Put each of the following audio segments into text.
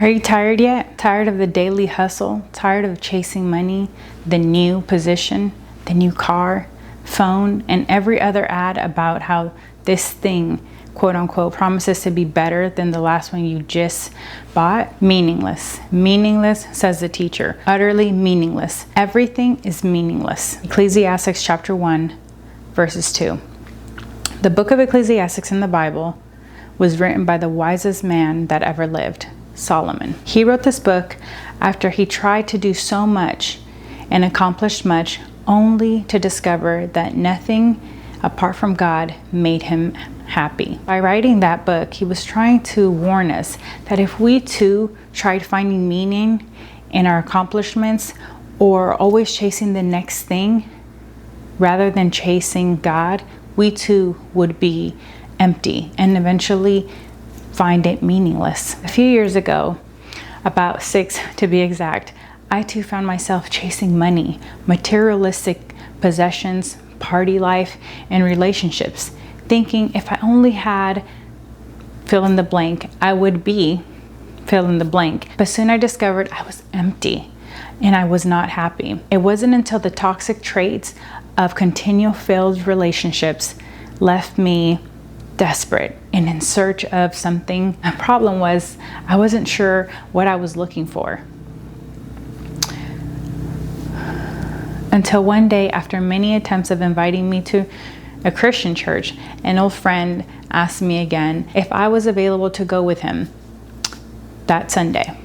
Are you tired yet? Tired of the daily hustle? Tired of chasing money, the new position, the new car, phone, and every other ad about how this thing, quote unquote, promises to be better than the last one you just bought? Meaningless. Meaningless, says the teacher. Utterly meaningless. Everything is meaningless. Ecclesiastes chapter 1, verses 2. The book of Ecclesiastes in the Bible was written by the wisest man that ever lived, Solomon. He wrote this book after he tried to do so much and accomplished much, only to discover that nothing apart from God made him happy. By writing that book, he was trying to warn us that if we too tried finding meaning in our accomplishments or always chasing the next thing rather than chasing God, we too would be empty and eventually find it meaningless. A few years ago, about 6 to be exact, I too found myself chasing money, materialistic possessions, party life, and relationships, thinking if I only had fill in the blank, I would be fill in the blank. But soon I discovered I was empty and I was not happy. It wasn't until the toxic traits of continual failed relationships left me desperate and in search of something. The problem was I wasn't sure what I was looking for. Until one day, after many attempts of inviting me to a Christian church, an old friend asked me again if I was available to go with him that Sunday.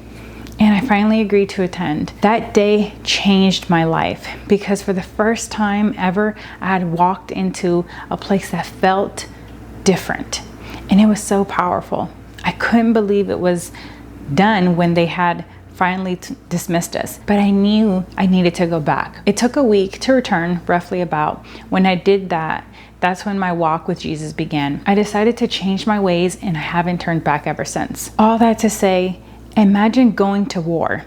And I finally agreed to attend. That day changed my life because for the first time ever, I had walked into a place that felt different. And it was so powerful. I couldn't believe it was done when they had finally dismissed us. But I knew I needed to go back. It took a week to return, roughly about. When I did that, that's when my walk with Jesus began. I decided to change my ways and I haven't turned back ever since. All that to say, imagine going to war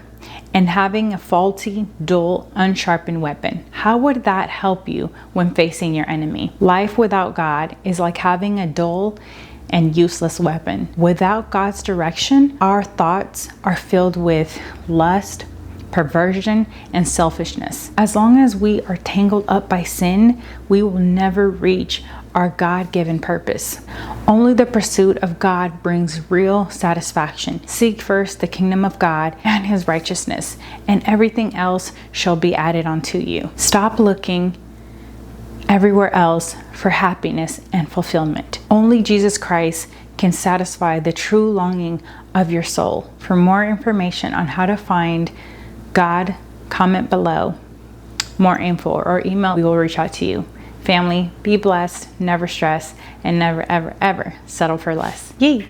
and having a faulty, dull, unsharpened weapon. How would that help you when facing your enemy? Life without God is like having a dull and useless weapon. Without God's direction, our thoughts are filled with lust, perversion, and selfishness. As long as we are tangled up by sin, we will never reach our God-given purpose. Only the pursuit of God brings real satisfaction. Seek first the kingdom of God and his righteousness, and everything else shall be added unto you. Stop looking everywhere else for happiness and fulfillment. Only Jesus Christ can satisfy the true longing of your soul. For more information on how to find God, comment below. More info or email, we will reach out to you. Family, be blessed, never stress, and never, ever, ever settle for less. Yay!